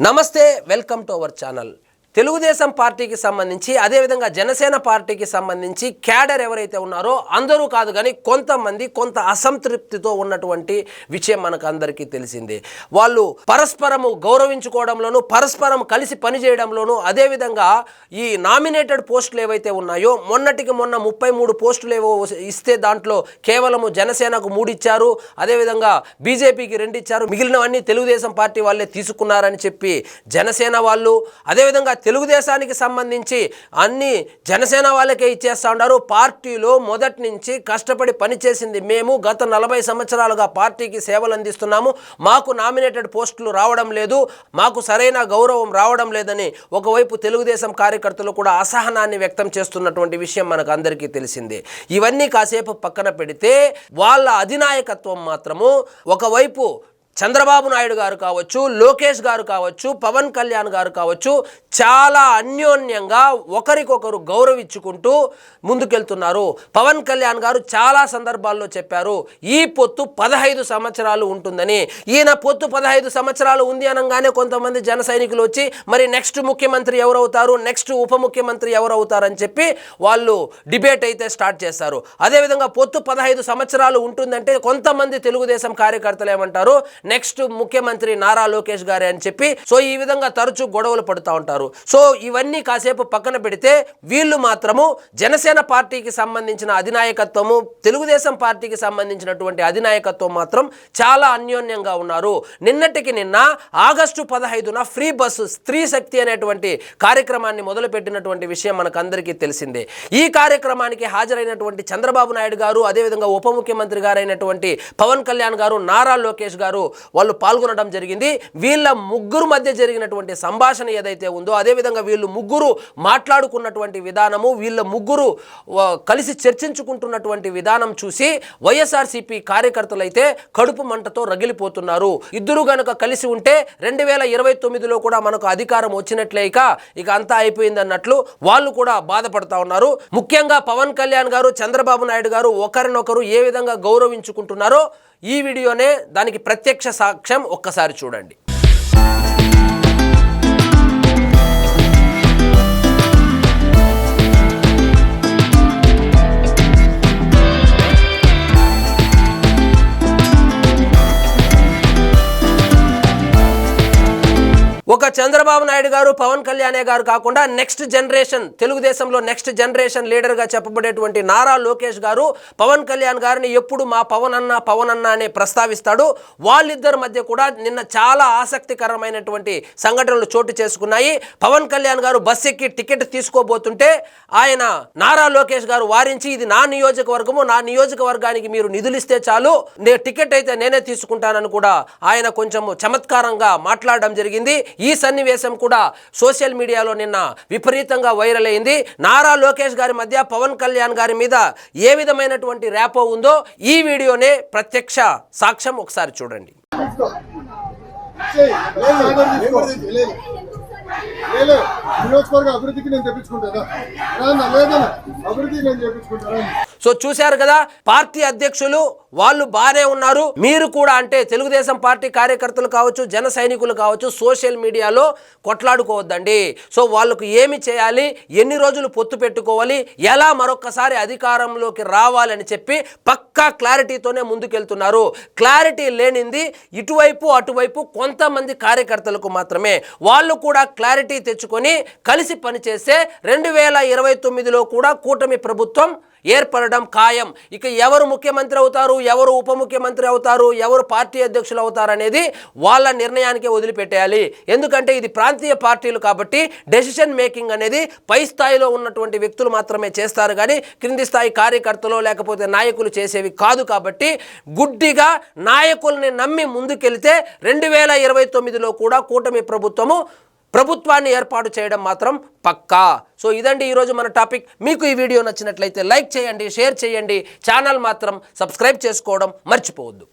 నమస్తే, welcome to our channel. Telugu Desam పార్టీకి సంబంధించి అదేవిధంగా జనసేన పార్టీకి సంబంధించి క్యాడర్ ఎవరైతే ఉన్నారో అందరూ కాదు కానీ కొంతమంది కొంత అసంతృప్తితో ఉన్నటువంటి విషయం మనకు అందరికీ తెలిసిందే. వాళ్ళు పరస్పరము గౌరవించుకోవడంలోనూ పరస్పరం కలిసి పనిచేయడంలోనూ అదేవిధంగా ఈ నామినేటెడ్ పోస్టులు ఏవైతే ఉన్నాయో మొన్నటికి మొన్న 33 పోస్టులు ఏవో ఇస్తే దాంట్లో కేవలము జనసేనకు 3 ఇచ్చారు, అదేవిధంగా బీజేపీకి 2 ఇచ్చారు, మిగిలినవన్నీ తెలుగుదేశం పార్టీ వాళ్ళే తీసుకున్నారని చెప్పి జనసేన వాళ్ళు, అదేవిధంగా తెలుగుదేశానికి సంబంధించి అన్ని జనసేన వాళ్ళకే ఇచ్చేస్తా ఉన్నారు. పార్టీలో మొదటి నుంచి కష్టపడి పనిచేసింది మేము, గత 40 సంవత్సరాలుగా పార్టీకి సేవలు అందిస్తున్నాము, మాకు నామినేటెడ్ పోస్టులు రావడం లేదు, మాకు సరైన గౌరవం రావడం లేదని ఒకవైపు తెలుగుదేశం కార్యకర్తలు కూడా అసహనాన్ని వ్యక్తం చేస్తున్నటువంటి విషయం మనకు అందరికీ తెలిసిందే. ఇవన్నీ కాసేపు పక్కన పెడితే వాళ్ళ అధినాయకత్వం మాత్రము ఒకవైపు చంద్రబాబు నాయుడు గారు కావచ్చు, లోకేష్ గారు కావచ్చు, పవన్ కళ్యాణ్ గారు కావచ్చు, చాలా అన్యోన్యంగా ఒకరికొకరు గౌరవించుకుంటూ ముందుకెళ్తున్నారు. పవన్ కళ్యాణ్ గారు చాలా సందర్భాల్లో చెప్పారు ఈ పొత్తు 15 సంవత్సరాలు ఉంటుందని. ఈయన పొత్తు 15 సంవత్సరాలు ఉంది అనగానే కొంతమంది జన సైనికులు వచ్చి మరి నెక్స్ట్ ముఖ్యమంత్రి ఎవరవుతారు, నెక్స్ట్ ఉప ముఖ్యమంత్రి ఎవరవుతారని చెప్పి వాళ్ళు డిబేట్ అయితే స్టార్ట్ చేస్తారు. అదేవిధంగా పొత్తు 15 సంవత్సరాలు ఉంటుందంటే కొంతమంది తెలుగుదేశం కార్యకర్తలు ఏమంటారు, నెక్స్ట్ ముఖ్యమంత్రి నారా లోకేష్ గారే అని చెప్పి సో ఈ విధంగా తరచూ గొడవలు పడుతూ ఉంటారు. సో ఇవన్నీ కాసేపు పక్కన పెడితే వీళ్ళు మాత్రము జనసేన పార్టీకి సంబంధించిన అధినాయకత్వము, తెలుగుదేశం పార్టీకి సంబంధించినటువంటి అధినాయకత్వం మాత్రం చాలా అన్యోన్యంగా ఉన్నారు. నిన్నటికి నిన్న ఆగస్టు 15న ఫ్రీ బస్సు స్త్రీ శక్తి అనేటువంటి కార్యక్రమాన్ని మొదలుపెట్టినటువంటి విషయం మనకు అందరికీ తెలిసిందే. ఈ కార్యక్రమానికి హాజరైనటువంటి చంద్రబాబు నాయుడు గారు, అదేవిధంగా ఉప ముఖ్యమంత్రి గారైనటువంటి పవన్ కళ్యాణ్ గారు, నారా లోకేష్ గారు వాళ్ళు పాల్గొనడం జరిగింది. వీళ్ళ ముగ్గురు మధ్య జరిగినటువంటి సంభాషణ ఏదైతే ఉందో, అదేవిధంగా వీళ్ళు ముగ్గురు మాట్లాడుకున్నటువంటి విధానము, వీళ్ళ ముగ్గురు కలిసి చర్చించుకుంటున్నటువంటి విధానం చూసి వైఎస్ఆర్సీపీ కార్యకర్తలు అయితే కడుపు మంటతో రగిలిపోతున్నారు. ఇద్దరు గనుక కలిసి ఉంటే 2029లో కూడా మనకు అధికారం వచ్చినట్లే, ఇక అంతా అయిపోయిందన్నట్లు వాళ్ళు కూడా బాధపడతా ఉన్నారు. ముఖ్యంగా పవన్ కళ్యాణ్ గారు, చంద్రబాబు నాయుడు గారు ఒకరినొకరు ఏ విధంగా గౌరవించుకుంటున్నారో ఈ వీడియోనే దానికి ప్రత్యక్ష సాక్ష్యం. ఒక్కసారి చూడండి. ఒక చంద్రబాబు నాయుడు గారు, పవన్ కళ్యాణ్ గారు కాకుండా నెక్స్ట్ జనరేషన్, తెలుగుదేశంలో నెక్స్ట్ జనరేషన్ లీడర్గా చెప్పబడేటువంటి నారా లోకేష్ గారు పవన్ కళ్యాణ్ గారిని ఎప్పుడు మా పవన్ అన్న అనే ప్రస్తావిస్తాడు. వాళ్ళిద్దరి మధ్య కూడా నిన్న చాలా ఆసక్తికరమైనటువంటి సంఘటనలు చోటు చేసుకున్నాయి. పవన్ కళ్యాణ్ గారు బస్ ఎక్కి టికెట్ తీసుకోబోతుంటే ఆయన నారా లోకేష్ గారు వారించి, ఇది నా నియోజకవర్గము, నా నియోజకవర్గానికి మీరు నిధులిస్తే చాలు, టికెట్ అయితే నేనే తీసుకుంటానని కూడా ఆయన కొంచెం చమత్కారంగా మాట్లాడడం జరిగింది. ఈ సన్నివేశం కూడా సోషల్ మీడియాలో నిన్న విపరీతంగా వైరల్ అయింది. నారా లోకేష్ గారి మధ్య పవన్ కళ్యాణ్ గారి మీద ఏ విధమైనటువంటి ర్యాపో ఉందో ఈ వీడియోనే ప్రత్యక్ష సాక్ష్యం. ఒకసారి చూడండి. సో చూశారు కదా, పార్టీ అధ్యక్షులు వాళ్ళు బానే ఉన్నారు, మీరు కూడా అంటే తెలుగుదేశం పార్టీ కార్యకర్తలు కావచ్చు, జన సైనికులు కావచ్చు, సోషల్ మీడియాలో కొట్లాడుకోవద్దండి. సో వాళ్ళకు ఏమి చేయాలి, ఎన్ని రోజులు పొత్తు పెట్టుకోవాలి, ఎలా మరొకసారి అధికారంలోకి రావాలని చెప్పి పక్కా క్లారిటీతోనే ముందుకెళ్తున్నారు. క్లారిటీ లేనింది ఇటువైపు అటువైపు కొంతమంది కార్యకర్తలకు మాత్రమే. వాళ్ళు కూడా క్లారిటీ తెచ్చుకొని కలిసి పనిచేస్తే 2029లో కూడా కూటమి ప్రభుత్వం ఏర్పడడం ఖాయం. ఇక ఎవరు ముఖ్యమంత్రి అవుతారు, ఎవరు ఉప ముఖ్యమంత్రి అవుతారు, ఎవరు పార్టీ అధ్యక్షులు అవుతారు అనేది వాళ్ళ నిర్ణయానికే వదిలిపెట్టేయాలి. ఎందుకంటే ఇది ప్రాంతీయ పార్టీలు కాబట్టి డెసిషన్ మేకింగ్ అనేది పై స్థాయిలో ఉన్నటువంటి వ్యక్తులు మాత్రమే చేస్తారు, కానీ క్రింది స్థాయి కార్యకర్తలు లేకపోతే నాయకులు చేసేవి కాదు. కాబట్టి గుడ్డిగా నాయకుల్ని నమ్మి ముందుకెళ్తే 2029లో కూడా కూటమి ప్రభుత్వాన్ని ఏర్పాటు చేయడం మాత్రం పక్కా. సో ఇదండి ఈరోజు మన టాపిక్. మీకు ఈ వీడియో నచ్చినట్లయితే లైక్ చేయండి, షేర్ చేయండి, ఛానల్ మాత్రం సబ్స్క్రైబ్ చేసుకోవడం మర్చిపోవద్దు.